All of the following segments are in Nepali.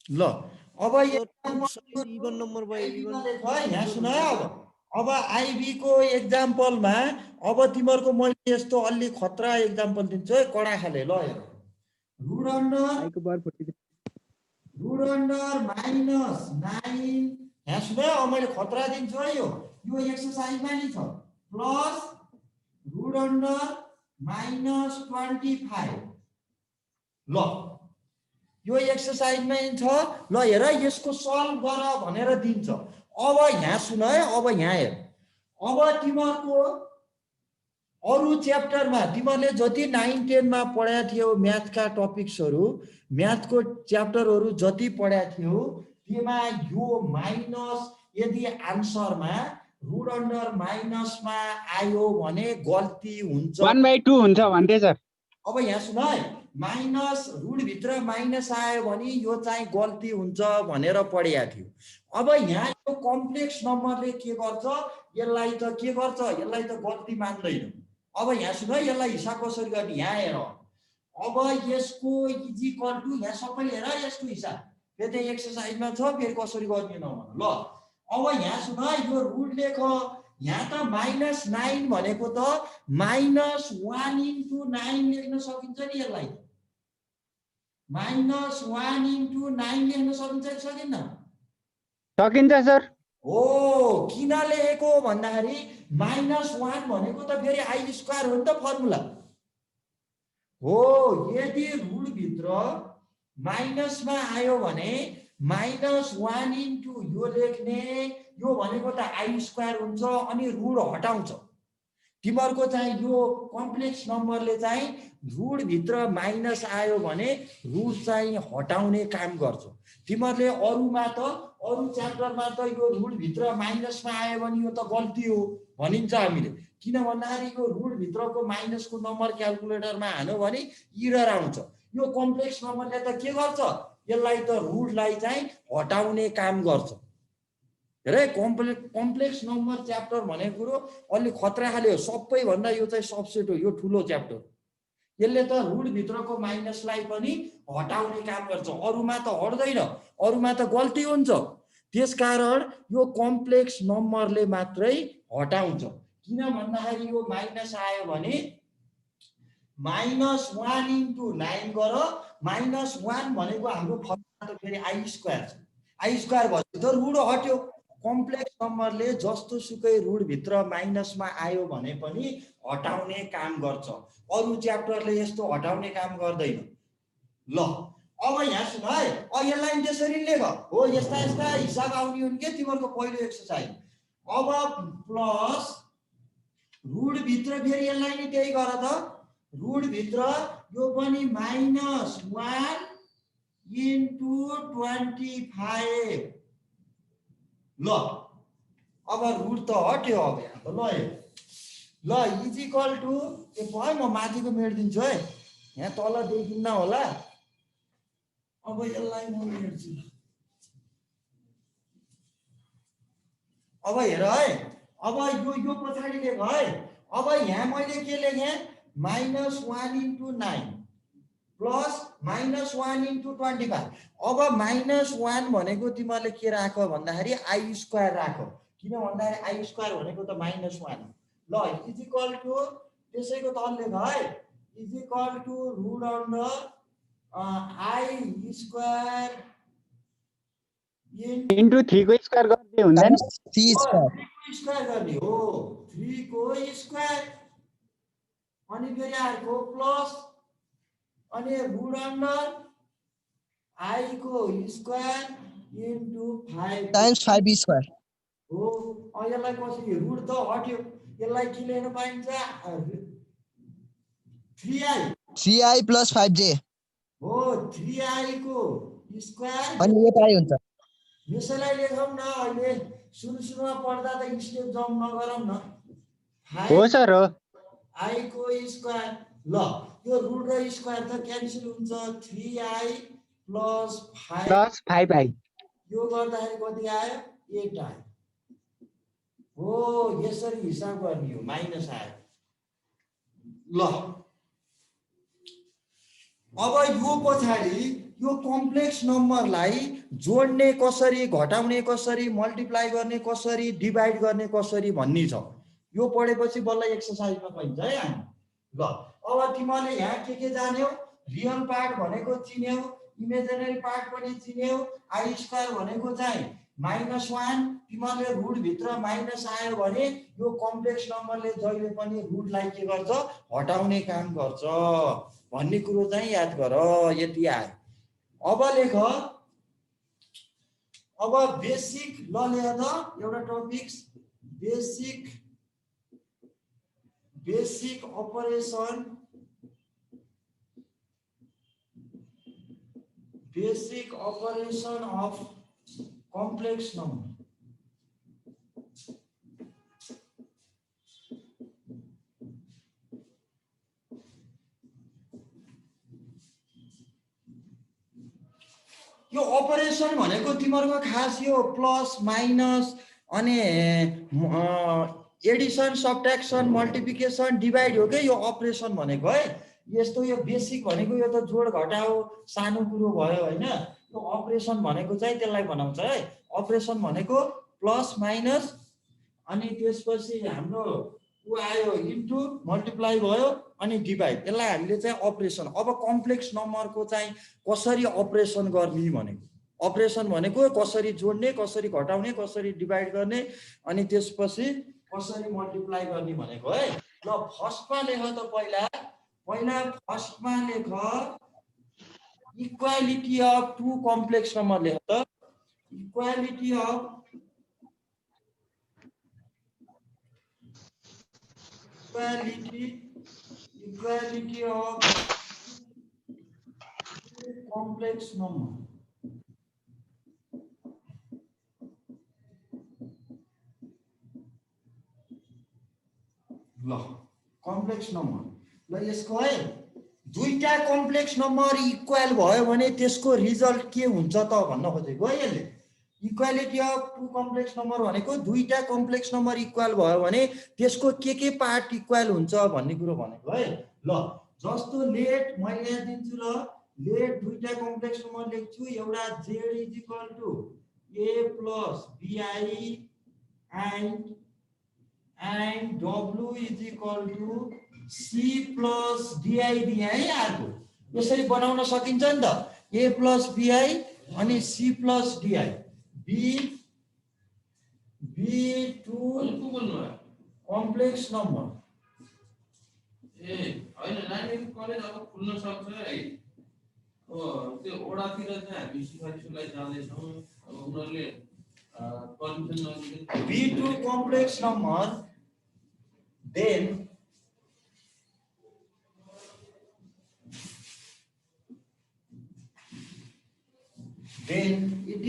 ल अब सर इभन नम्बर भयो इभन यहाँ सुन है अब आइबी को एक्जाम्पलमा अब तिमीहरूको मैले यस्तो अलि खतरा एक्जाम्पल दिन्छु है कडा खाले ल हेर रुट अन्डर माइनस 9 यहाँ सुन है अब मैले खतरा दिन्छु है यो एक्सरसाइजमा नि छ प्लस रुट अन्डर माइनस 25 ल यो एक्सरसाइजमा छ ल हेर यसको सल्भ गर भनेर दिन्छ अब यहाँ सुन है अब यहाँ हेर अब तिमीहरूको अरु च्याप्टरमा तिमीहरूले जति 9 10 मा पढाएको थियौ म्याथका टपिक्सहरू म्याथको च्याप्टरहरू जति पढाएको थियौ त्यसमा यो माइनस यदि आन्सरमा रुट अन्डर माइनसमा आयो भने गल्ती हुन्छ 1/2 हुन्छ भन्थे सर अब यहाँ सुन है माइनस रुट भित्र माइनस आयो भने यो चाहिँ गल्ती हुन्छ भनेर पढिएको थियो अब यहाँ यो कम्प्लेक्स नम्बरले के गर्छ यसलाई त के गर्छ यसलाई त गल्ती मान्दैन अब यहाँ सुन है यसलाई हिसाब कसरी गर्ने यहाँ हेर अब यसको इक्वल टु यहाँ सबैले हेर यसको हिसाब फेरि एक्सरसाइजमा छ फेरि कसरी गर्ने नभन ल अब यहाँ सुन है यो रुट लेख यहाँ त माइनस 9 भनेको त माइनस 1 इन्टु 9 लेख्न सकिन्छ नि यसलाई माइनस 1 इन्टु 9 लेख्न सकिन्छ कि सकिन्न सकिन्छ सर हो किन लेखेको भन्दाखेरि माइनस 1 भनेको त फेरि आई स्क्वायर हो नि त फर्मुला हो यदि रुट भित्र माइनसमा आयो भने माइनस 1 इन्टु यो लेख्ने यो भनेको त आई स्क्वायर हुन्छ अनि रुट हटाउँछ तिमीहरूको चाहिँ यो कम्प्लेक्स नम्बरले चाहिँ रुट भित्र माइनस आयो भने रुट चाहिँ हटाउने काम गर्छ तिमीहरूले अरूमा त अरू च्याप्टरमा त यो रुट भित्र माइनसमा आयो भने यो त गल्ती हो भनिन्छ हामीले किन भन्दाखेरि यो रुट भित्रको माइनसको नम्बर क्याल्कुलेटरमा हान्यो भने इरर आउँछ यो कम्प्लेक्स नम्बरले त के गर्छ यसलाई त रुटलाई चाहिँ हटाउने काम गर्छ हेरे कम्प्लेक्स नम्बर च्याप्टर भनेको कुरो अलि खतरा खाले हो सबैभन्दा यो चाहिँ सबसेट हो यो ठुलो च्याप्टर यसले त रुट भित्रको माइनसलाई पनि हटाउने काम गर्छ अरूमा त हट्दैन अरूमा त गल्ती हुन्छ त्यसकारण यो कम्प्लेक्स नम्बरले मात्रै हटाउँछ किन भन्दाखेरि यो माइनस आयो भने माइनस 1 इन्टु 9 गर माइनस 1 भनेको हाम्रो फर्मुला त फेरि आई स्क्वायर छ आई स्क्वायर भयो त रुट हट्यो कम्प्लेक्स नम्बरले जस्तो सुकै रुट भित्र माइनसमा आयो भने पनि हटाउने काम गर्छ अरू च्याप्टरले यस्तो हटाउने काम गर्दैन ल अब यहाँ सुन है यसलाई त्यसरी लेख हो यस्ता यस्ता हिसाब आउने हुन् के तिमीहरूको पहिलो एक्सरसाइज अब प्लस रुट भित्र फेरि यसलाई नि त्यही गर त रुट भित्र यो पनि माइनस 1 इन्टु 25 ल अब रुट त हट्यो अब यहाँ ल इज इक्वल टु के भयो म माथिको मेट्दिन्छु है यहाँ तल देखिन्न होला अब यसलाई म मेट्छु अब हेर है अब यो पछाडि लेख है अब यहाँ मैले के लेखेँ minus 1 into 9 plus minus 1 into 25 अब माइनस 1 भनेको तिमीहरूले के राख भन्दाखेरि आई स्क्वायर राख किन भन्दाखेरि आई स्क्वायर भनेको त माइनस 1 ल इज इक्वल टु त्यसैको तल लेख है is equal to root under i square into 3 को स्क्वायर गर्दै हुँदैन 3 स्क्वायर गर्ने हो 3 को स्क्वायर अनि फेरि अर्को प्लस अनि रुट अन्डर आई को स्क्वायर इन्टु 5 टाइम्स 5 स्क्वायर हो यसलाई कसरी रुट त हट्यो यसलाई के लेख्न पाइन्छ 3i प्लस 5j हो 3i को स्क्वायर अनि यो पाइ हुन्छ यसैलाई लेखौँ न अहिले सुरुमा पढ्दा त स्टेप जम्प नगरौँ न हो सर हो आई को स्क्वायर ल यो रुट र स्क्वायर त क्यान्सल हुन्छ 3i प्लस 5i यो गर्दाखेरि कति आयो 8 आयो हो यसरी हिसाब गर्ने हो माइनस आयो ल अब यो पछाडि यो कम्प्लेक्स नम्बरलाई जोड्ने कसरी, घटाउने कसरी, मल्टिप्लाई गर्ने कसरी, डिभाइड गर्ने कसरी भन्ने छ। यो पढेपछि बल्ल एक्सर्साइजमा पाइन्छ है हामी। ल अब तिमीले यहाँ के जान्यौ, रियल पार्ट भनेको चिन्यौ, इमेजिनरी पार्ट पनि चिन्यौ, आई स्क्वायर भनेको चाहिँ -1, तिमीले रुट भित्र माइनस आयो भने यो कम्प्लेक्स नम्बरले जहिले पनि रुटलाई के गर्छ, हटाउने काम गर्छ भन्ने कुरो चाहिँ याद गर। यति आयो। अब लेख, अब बेसिक ल लेख त एउटा topics, basic operation, basic operation of complex number. यो ऑपरेशन भनेको तिमीहरुको खास यो प्लस माइनस अनि एडिसन सब्ट्रैक्शन मल्टिप्लिकेशन डिवाइड हो के यो ऑपरेशन भनेको है। यस्तो यो बेसिक भनेको यो त जोड घटाउ सानो कुरो भयो हैन। यो ऑपरेशन भनेको चाहिँ त्यसलाई बनाउँछ है। ऑपरेशन भनेको प्लस माइनस अनि त्यसपछि हाम्रो उ आयो इन्टु मल्टिप्लाई भयो अनि डिवाइड, यसलाई हामीले चाहिँ ऑपरेशन। अब कम्प्लेक्स नम्बरको चाहिँ कसरी ऑपरेशन गर्ने भनेको, ऑपरेशन भनेको कसरी जोड्ने, कसरी घटाउने, कसरी डिवाइड गर्ने अनि त्यसपछि कसरी मल्टिप्लाई गर्ने भनेको है। ल फर्स्टमा लेख त पहिला फर्स्टमा लेख equality of to complex number लेख त। Equality of complex number। ल कम्प्लेक्स नम्बर ल यसको है दुईटा कम्प्लेक्स नम्बर इक्वल भयो भने त्यसको रिजल्ट के हुन्छ त भन्न खोजेको है यसले। Equality of to complex number भनेको दुईटा कम्प्लेक्स नम्बर इक्वल भयो भने त्यसको के पार्ट इक्वल हुन्छ भन्ने कुरो भनेको है। ल जस्तो लेट मैले यहाँ दिन्छु, ल लेट दुईटा कम्प्लेक्स नम्बर लेख्छु। एउटा z is equal to a plus bi and w is equal to c plus di है। अर्को यसरी बनाउन सकिन्छ नि त, a प्लस bi अनि c plus di। b2 complex number ए हैन नानीहरु कलेज अब खुल्न सक्छ है। त्यो ओडातिर चाहिँ हामी सिफारिसलाई जाँदै छौं। अब उनीहरुले कन्डिसन नदिए b2 complex number then it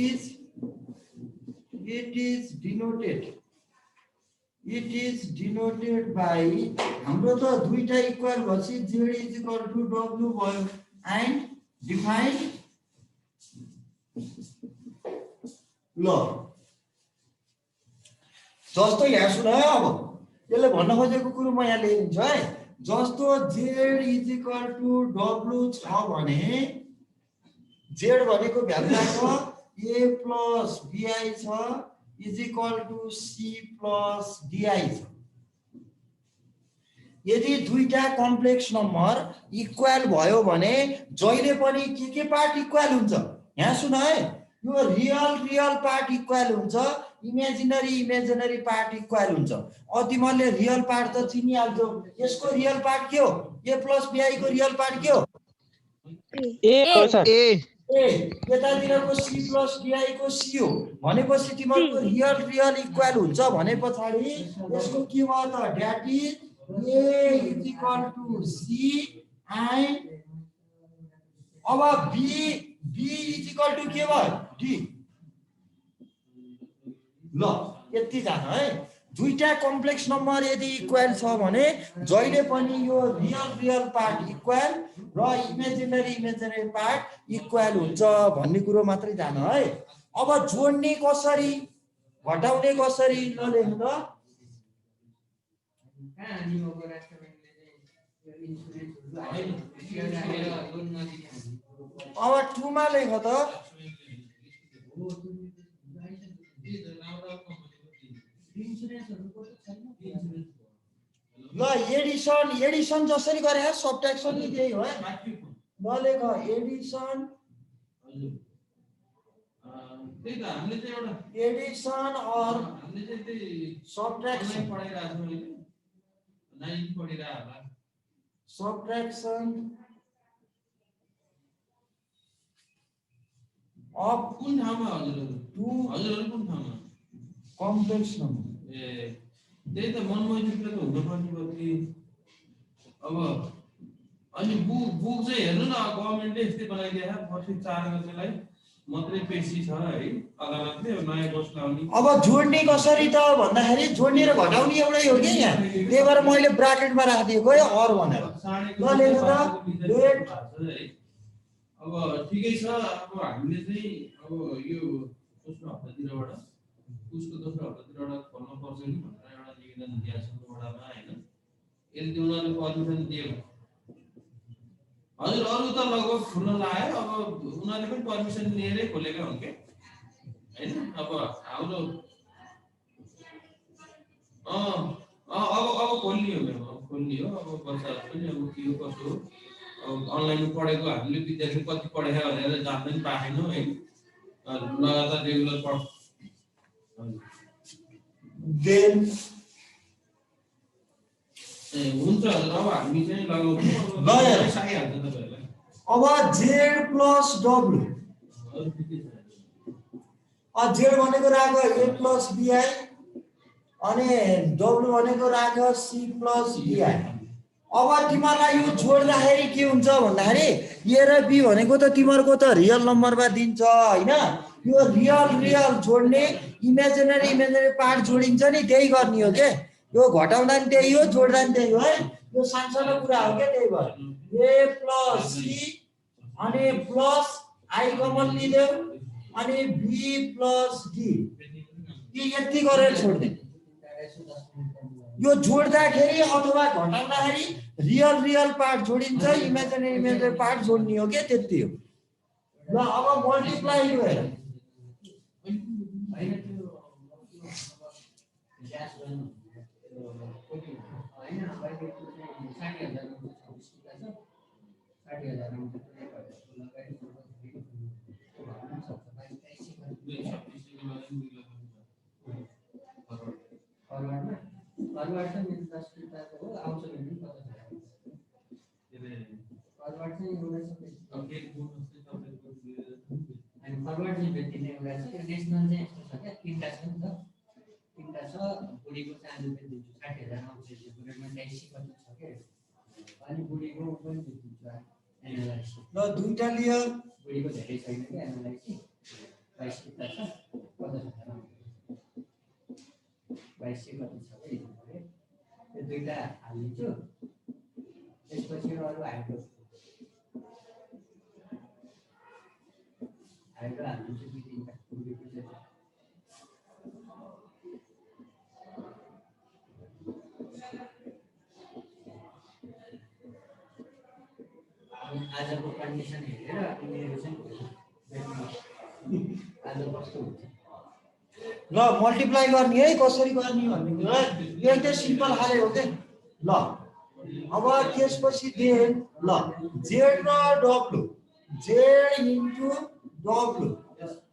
is denoted by हाम्रो त दुईटा इक्वल भएपछि z is equal to w भयो एन्ड डिफाइन। ल जस्तो यहाँ सुन है, अब यसले भन्न खोजेको कुरो म यहाँ लेखिदिन्छु है। जस्तो z is equal to w छ भने z भनेको भ्यालु छ a प्लस bi छ is equal to c plus di छ। यदि दुईटा कम्प्लेक्स नम्बर इक्वल भयो भने जहिले पनि के पार्ट इक्वल हुन्छ, यहाँ सुन है। यो रियल पार्ट इक्वल हुन्छ, इमेजिनरी पार्ट इक्वल हुन्छ। तिमीले रियल पार्ट त चिनिहाल्छौ। यसको रियल पार्ट के हो, a प्लस bi को रियल पार्ट के हो, ए हो सर। ए यतातिरको c प्लस di को c हो भनेपछि तिमीहरुको रियल इक्वल हुन्छ भने पछाडी यसको के भयो त that is a is equal to c and अब b इज इक्वल टु के भयो d। ल यति जान है। दुईटा कम्प्लेक्स नम्बर यदि इक्वल छ भने जहिले पनि यो रियल पार्ट इक्वल र इमेजिनरी पार्ट इक्वल हुन्छ भन्ने कुरो मात्रै जान है। अब जोड्ने कसरी, घटाउने कसरी ल लेख्नु त। अब 2 मा लेख त ल एडिसन जसरी गरे सबट्र्याक्सन नि त्यही हो ल लेख एडिसन त्यही त हामीले चाहिँ एउटा एडिसन और हामीले चाहिँ त्यही सबट्र्याक्सन पढाइरहेको छौँ अहिले 9 पढिरहेको होला सबट्र्याक्सन अफ कुन ठाउँमा हजुरहरु कुन ठाउँमा कम्प्लेक्स नम्बर ए त्यही त मनमोजिकले त हुन पर्ने भयो कि अब अनि बुक चाहिँ हेर्नु न गभर्नमेन्टले यस्तै बनाइदिएको छ पछि 4 गतेलाई मात्रै पेशी छ है अदालतले नयाँ कोर्स लाउने अब जोड्ने कसरी त भन्दाखेरि जोड्ने र घटाउने एउटै हो कि यहाँ त्यही भएर मैले ब्राकेटमा राखिदिएको है अर भनेर ल लेख त लेट अब ठिकै छ अब हामीले चाहिँ अब यो दोस्रो हप्तातिरबाट उसको दोस्रो हप्तातिरबाट खोल्न पर्छ नि भनेर एउटा निवेदन दिएको छ वडामा हैन यदि उनीहरूले पर्मिसन दियो हजुर अरु त लगभग खुल्न लाग्यो अब उनीहरूले पनि पर्मिसन लिएरै खोलेका हुन् के हैन अब हाम्रो अब खोल्ने हो अब बच्चाहरु पनि अब के हो कसो हो अब अनलाइन पढेको हामीले विद्यार्थी कति पढेका भनेर जान्दै पाएनौं है लगातार रेगुलर पढ देन हुन्छ हजुर अब हामी चाहिँ लगाउँछौँ ल यार सकिहाल्छ तपाईहरुलाई अब z प्लस w z भनेको राख a प्लस bi अनि w भनेको राख c प्लस bi अब तिमीलाई यो जोड्दाखेरि के हुन्छ भन्दाखेरि a र b भनेको त तिमीहरुको त रियल नम्बरमा दिन्छ हैन यो रियल जोड्ने इमेजिनरी पार्ट जोडिन्छ नि त्यही गर्ने हो के यो घटाउँदा नि त्यही हो जोड्दा नि त्यही हो है यो सानसानो कुरा हो के त्यही भएर a प्लस c अनि प्लस i कमन लिदेऊ अनि b प्लस d यो यति गरेर छोड्दे यो जोड्दाखेरि अथवा घटाउँदाखेरि रियल पार्ट जोडिन्छ इमेजिनरी पार्ट जोड्ने हो के त्यति हो ल अब मल्टिप्लाई गरेर फरवर्ड चाहिँ मेरो 10 किताको हो आउँछ भने पत्ता लाग्छ फरवर्ड चाहिँ एउटा सबै अनि फरवर्ड चाहिँ भेटिने एउटा छ यो नेशनल चाहिँ यस्तो छ के तीनटा छ नि त तीनटा छ बुढीको चाँजो पनि दिन्छु 60000 आउँछ यो बुढीमा 83 कति छ के अनि बुढीको पनि दिन्छु एनालाइसिस ल दुईटा लियो बुढीको धेरै छैन के एनालाइसिस 22 किता छ 50000 आउँछ 22 कति छ के यो दुईटा हालिदिन्छु त्यसपछि अरु हाइड्रो हालिदिन्छु दुई तीनटा आजको कन्डिसन हेरेर उनीहरू चाहिँ आज कस्तो हुन्छ ल मल्टिप्लाई गर्ने है कसरी गर्ने भन्ने कुरा यो एकदम सिम्पल हाले हो के ल अब त्यसपछि देन ल z र w z इन्टु w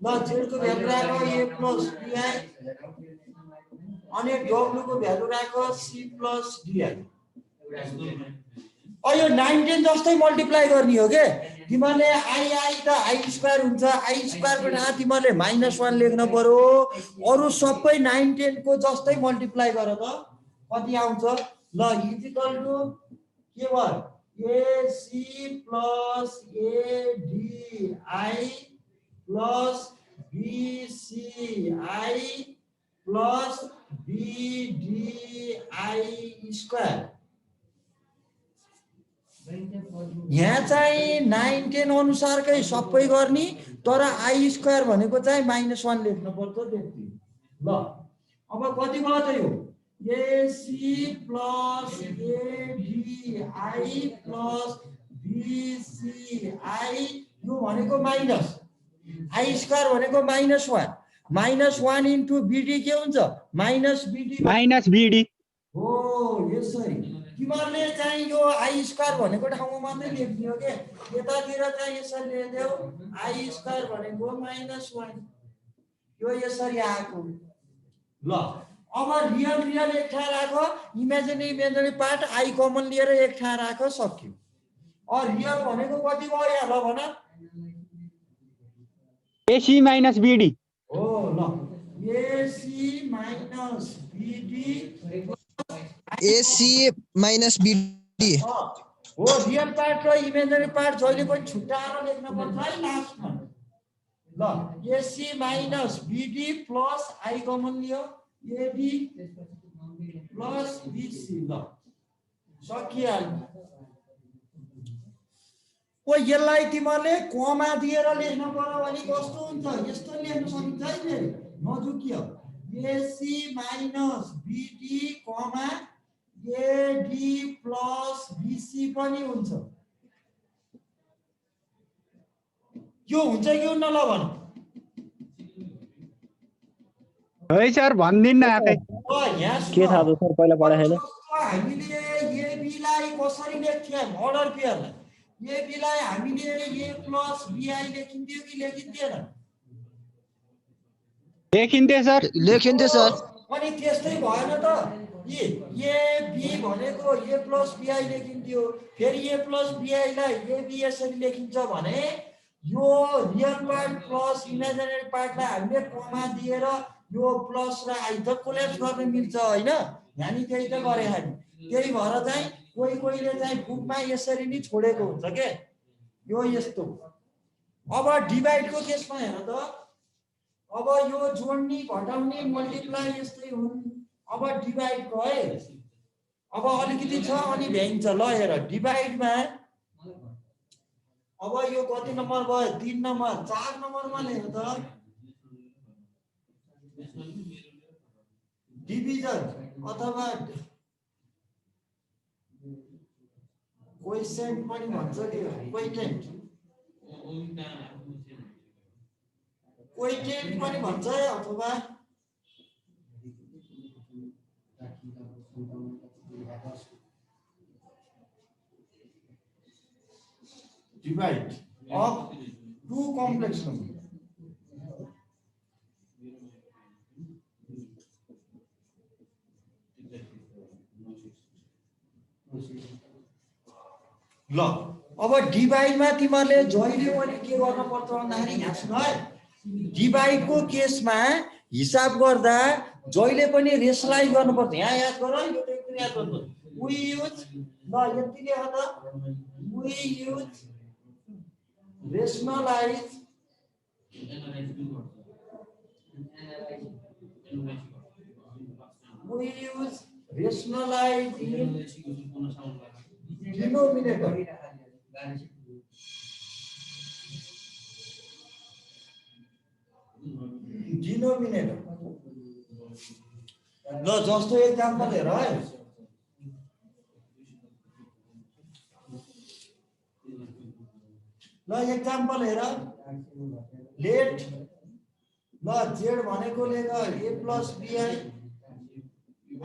ल z को भ्यालु राख a प्लस bi अनि w को भ्यालु राख c प्लस di यो 9 10 जस्तै मल्टिप्लाई गर्ने हो के तिमीले आई त आई स्क्वायर हुन्छ आई स्क्वायर को ठाउँ तिमीले -1 लेख्न पर्यो अरु सबै 9 10 को जस्तै मल्टिप्लाई गर त कति आउँछ ल इक्वल टु के भयो ac plus ADI plus BCI plus BDI square यहाँ चाहिँ 9 10 अनुसारकै सबै गर्ने तर आई स्क्वायर भनेको चाहिँ -1 लेख्नु पर्छ त्यति ल अब कति भयो त यो AC plus ADI plus BCI यो भनेको माइनस आई स्क्वायर भनेको -1 -1 इन्टु बिडी के हुन्छ माइनस बिडी -BD हो यसरी तिमीहरूले चाहिँ यो आई स्क्वायर भनेको ठाउँमा मात्रै लेख्ने हो के यतातिर चाहिँ यसरी लेख्देऊ आई स्क्वायर भनेको -1 यो यसरी आएको ल अब रियल रियल एक ठाउँ राख इमेजिनेरी पार्ट आई कमन लिएर एक ठाउँ राख सक्यो रियल भनेको कति भयो यहाँ ल भन AC - BD हो ल AC minus BD AC - BD हो रियल पार्ट र इमेजिनेरी पार्ट जहिले पनि छुट्याएर लेख्न पर्छ है लास्टमा ल AC minus BD plus i common लियो एडी प्लस बीसी ल सकिहाल्यो ओ यसलाई तिमीहरूले कमा दिएर लेख्न पर्यो भने कस्तो हुन्छ यस्तो लेख्न सकिन्छ है फेरि नजुकियो एसी माइनस बिडी कमा एडी प्लस बीसी पनि हुन्छ यो हुन्छ कि हुन्न ल भन है सर भन्दिन आकै के थाहा छ सर पहिला पढाए छैन हामीले एबी लाई कसरी लेख्थ्यौं अर्डर पेयरलाई एबी लाई हामीले ए प्लस बीआई लेखिन्थ्यो कि लेखिन्थेन लेखिन्थे सर अनि त्यस्तै भएन त ए बी भनेको ए प्लस बीआई लेखिन्थ्यो फेरि ए प्लस बीआई लाई एबी यसरी लेखिन्छ भने यो रियल पार्ट प्लस इमेजिनेरी पार्टलाई हामीले कमा दिएर यो प्लस र आई त कोल्याप्स गर्न मिल्छ हैन यानी त्यही त गरे हामी त्यही भएर चाहिँ कोहीले चाहिँ बुकमा यसरी नि छोडेको हुन्छ के यो यस्तो अब डिभाइडको केसमा हेर त अब यो जोड्ने घटाउने मल्टिप्लाई यस्तै हुन् अब डिभाइडको है अब अलिकति छ अनि भ्याइन्छ ल हेर डिभाइडमा अब यो कति नम्बर भयो 3 नम्बर 4 नम्बरमा हेर त डिभिजन अथवा क्वोशिएन्ट पनि भन्छ के क्वोटिएन्ट पनि भन्छ अथवा divide of two complex numbers ल अब डिभाइडमा तिमीहरूले जहिले पनि के गर्न पर्छ भन्दाखेरि यहाँ सुन है डिभाइडको केसमा हिसाब गर्दा जहिले पनि रेशनलाइज गर्नुपर्छ यहाँ याद गर यो एकदम याद गर्नु वी युज ल यति लेख त we use rationalize we use rationalize in denominator ल जस्तो एक्जाम्पल हेर है ल एक्जाम्पल हेर लेट ल जेड भनेको लेख A plus B I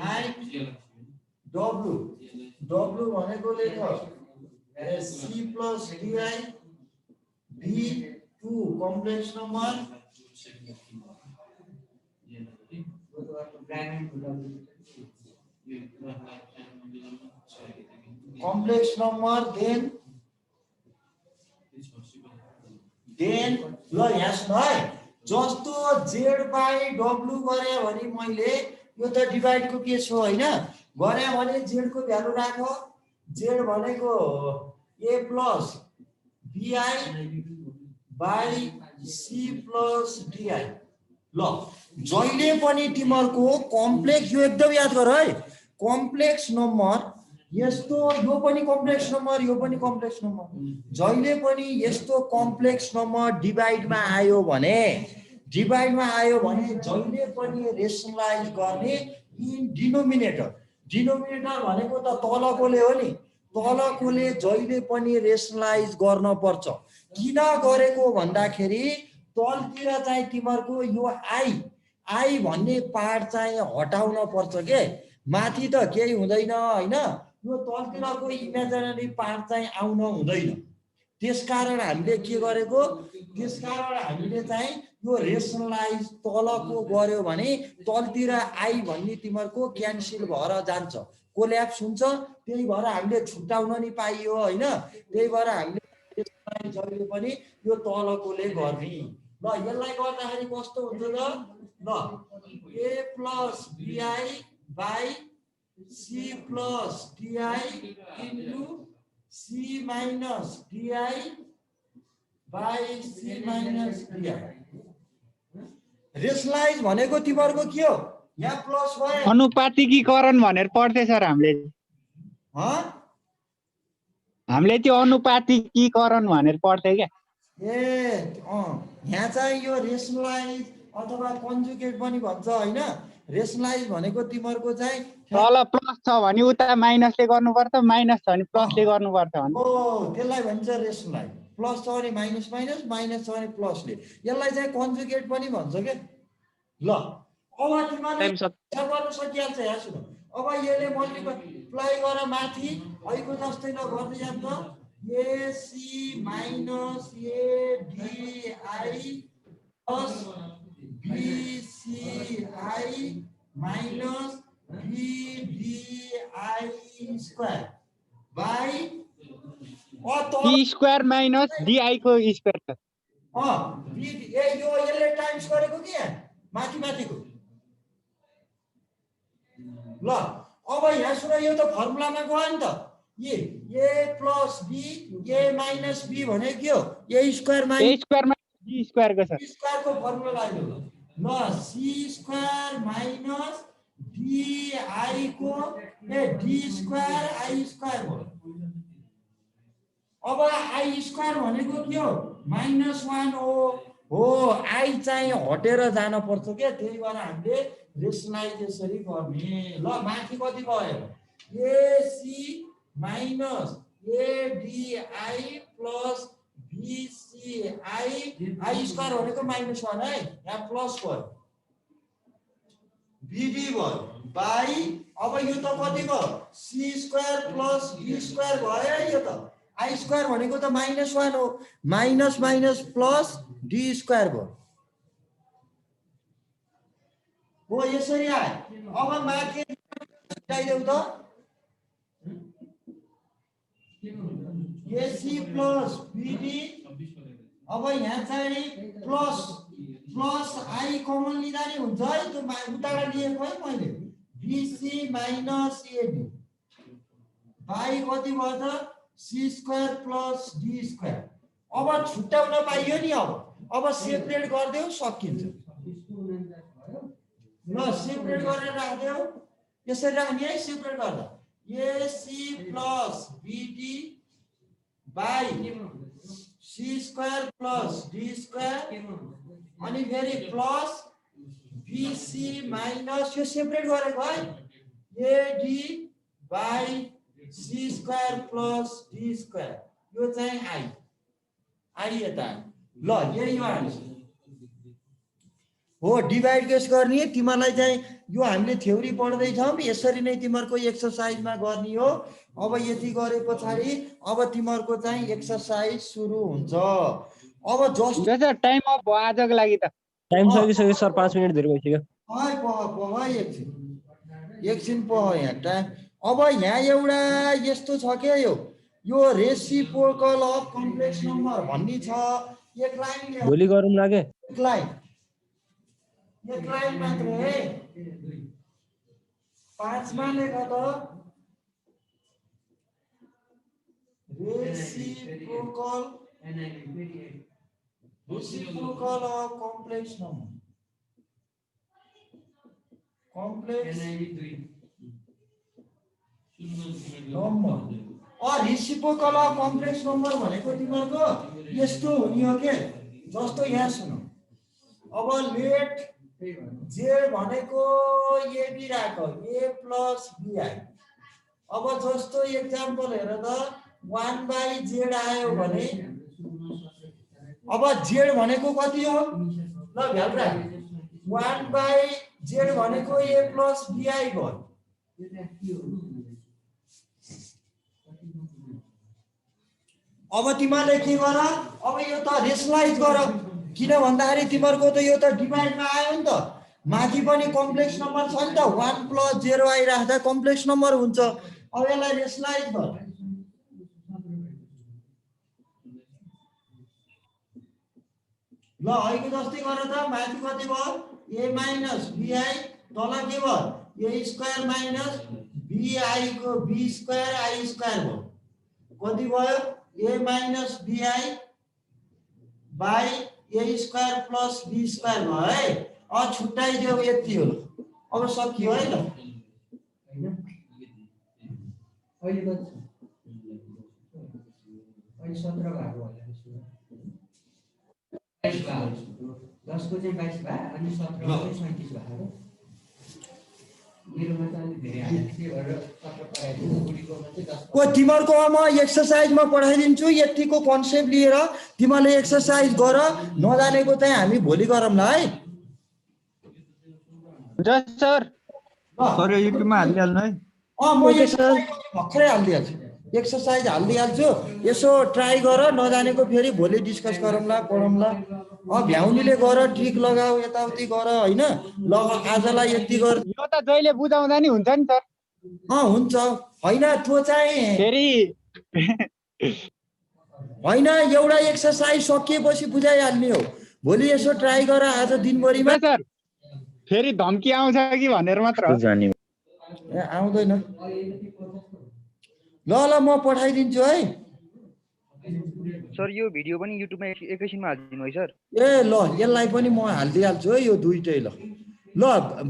I W W भनेको लेख C plus D I B 2 complex number then ल यहाँ सुन है जस्तो जेड बाई डब्लु गरे भने मैले यो त डिभाइडको केस हो हैन गरे भने जेड को भ्यालु राख जेड भनेको A plus B I by C plus D I ल जहिले पनि तिमीहरुको कम्प्लेक्स यो एकदम याद गर है कम्प्लेक्स नम्बर यस्तो यो पनि कम्प्लेक्स नम्बर यो पनि कम्प्लेक्स नम्बर जहिले पनि यस्तो कम्प्लेक्स नम्बर डिभाइडमा आयो भने जहिले पनि रेशनलाइज गर्ने इन डिनोमिनेटर भनेको त तलकोले हो नि तलकोले जहिले पनि रेशनलाइज गर्न पर्छ किन गरेको भन्दाखेरि तलतिर चाहिँ तिमीहरूको यो आई भन्ने पार्ट चाहिँ हटाउन पर्छ के, माथि त केही हुँदैन होइन, यो तलतिरको इमेजिनरी पार्ट चाहिँ आउन हुँदैन। त्यसकारण हामीले के गरेको, त्यसकारण हामीले चाहिँ यो रेसनलाइज तलको गर्यो भने तलतिर आई भन्ने तिमीहरूको क्यान्सल भएर जान्छ, कोल्याप्स हुन्छ। त्यही भएर हामीले छुट्याउन नि पाइयो होइन। त्यही भएर हामीले जहिले पनि यो तलकोले गर्ने। ल यसलाई गर्दाखेरि कस्तो हुन्छ त, ल a plus bi by c plus di into c minus di by c minus di। Rationalise भनेको तिमीहरूको के हो, यहाँ प्लस भयो अनुपातिकीकरण भनेर पढ्थे सर हामीले त्यो अनुपातिकीकरण भनेर पढ्थे क्या। यहाँ चाहिँ यो रेसनलाइज अथवा कन्जुगेट पनि भन्छ होइन। रेसनलाइज भनेको तिमीहरूको चाहिँ तल प्लस छ भने उता माइनसले गर्नुपर्छ, माइनस छ भने प्लसले गर्नुपर्छ भन्छ। त्यसलाई भन्छ रेसनलाइज। प्लस छ भने माइनस माइनस, माइनस छ भने प्लसले। यसलाई चाहिँ कन्जुगेट पनि भन्छ क्या। ल अब तिमीहरूले गर्नु सकिहाल्छ। यहाँ सुन, अब यसले मल्टिप्लाई गरेर माथि अहिलेको जस्तै गर्दै जान्छ, ac minus ADI plus BCI minus BDI square by T square minus DI को स्क्वायर। यो यसले टाइम्स गरेको के माथि माथिको। ल अब यहाँ सुन, यो त फर्मुलामा गयो नि त, A plus B A minus B भने के हो, A square minus D square को स्क्वायर को फर्मुला लाग्यो। ल C square minus D I को डी स्क्वायर आई स्क्वायर भयो। अब आई स्क्वायर भनेको के हो, -1 हो। आई चाहिँ हटेर जान पर्छ क्या, त्यही भएर हामीले रेसनलाइज यसरी गर्ने। ल माथि कति भयो, A C minus A D I plus B C I I square भनेको -1 है, यहाँ प्लस भयो, बीडी भयो बाई। अब यो त कति भयो, C square plus B square भयो है। यो त आई स्क्वायर भनेको त -1 हो, minus minus plus d square भयो। हो यसरी आयो। अब माथि छुट्याइदेऊ त, एसी प्लस बीडी। अब यहाँ चाहिँ प्लस प्लस आई कमन लिँदा नि हुन्छ है, त्यो उताबाट लिएको है मैले, बीसी माइनस एडी बाई कति भयो त, c square plus d square. अब छुट्याउन पाइयो नि। अब सेपरेट गरिदेऊ, सकिन्छ। ल सेपरेट गरेर राख्देऊ, यसरी राख्ने है। सेपरेट गर्दा ac plus bd by c square plus d square अनि फेरि प्लस बीसी माइनस, यो सेपरेट गरेको है, ad by c square plus d square. यो चाहिँ आई यता। ल यही हो डिभाइड केस गर्ने। तिमीलाई चाहिँ यो हामीले थ्योरी पढ्दैछौँ, यसरी नै तिमीहरूको एक्सरसाइजमा गर्ने हो। अब यति गरे पछाडि अब तिमीहरूको चाहिँ एक्सरसाइज सुरु हुन्छ। अब जस्ट टाइम अफ भयो आजको लागि त। टाइम सकिसक्यो सर, 5 मिनट धेरै भइसक्यो। एकछिन यहाँ टाइम। अब यहाँ एउटा यस्तो छ क्या, यो रेसिप्रोकल अफ कम्प्लेक्स नम्बर भन्ने छ। एक लाइन भोलि गरौँ लागे, एक लाइन मात्र है। 5 मा लेख त, reciprocal of complex number, complex number. Reciprocal of complex number भनेको तिमीहरूको यस्तो हुने हो के, जस्तो यहाँ सुन। अब लेट जेड भनेको एबी राख, ए प्लस बीआई। अब जस्तो एक्जाम्पल हेर त, 1/z आयो भने अब जेड भनेको कति हो ल भ्याल राख 1/z भनेको a + bi भयो अब तिमीले के गर अब यो त रेशनलाइज गर किन भन्दाखेरि तिमीहरुको त यो त डिभाइडमा आयो नि त माथि पनि कम्प्लेक्स नम्बर छ नि त 1 + 0 आइराख्दा कम्प्लेक्स नम्बर हुन्छ अब यसलाई रेशनलाइज गर ल अहिले जस्तै गर त माथि कति भयो a - bi तल के भयो a² - bi को b² i² भयो कति भयो a - bi by a² + b² भयो है अ छुट्टाइदेऊ यति हो अब सकियो है ल अहिले कति छ अहिले 17 भएको होला 22 भयो 10 को चाहिँ 22 भयो अनि 17 को चाहिँ 37 भयो मेरोमा त अलि धेरै आयो के भएर 17 पढाइदिनु बुढीकोमा चाहिँ 10 को तिमीहरुको म एक्सरसाइजमा पढाइदिन्छु यतिको कन्सेप्ट लिएर तिमीले एक्सरसाइज गर नजानेको चाहिँ हामी भोलि गरौँला है हुन्छ सर सर युट्युबमा हालिहाल्नु है म एक्सरसाइज भर्खरै हालिदिहाल्छु एक्सरसाइज हालिदिहाल्छु यसो ट्राई गर नजानेको फेरि भोलि डिस्कस गरौँला पढौँला भ्याउनीले गर ट्रिक लगाऊ यताउति गर हैन ल आजलाई यति गर यो त जहिले बुझाउँदा नि हुन्छ नि सर हुन्छ हैन त्यो चाहिँ फेरि हैन एउटा एक्सरसाइज सकिएपछि बुझाइहाल्ने हो भोलि यसो ट्राई गर आज दिनभरिमा सर फेरि धम्की आउँछ कि भनेर मात्र हो। ए आउँदैन ल म पठाइदिन्छु है सर यो भिडियो पनि युट्युबमा एकैछिनमा हालिदिनु है सर ए ल यसलाई पनि म हालिदिइहाल्छु है यो दुईटै ल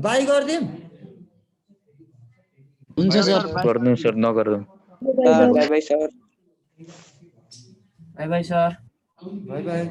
बाई गरिदिउँ हुन्छ सर गर्नु सर नगर्नु by by sir by by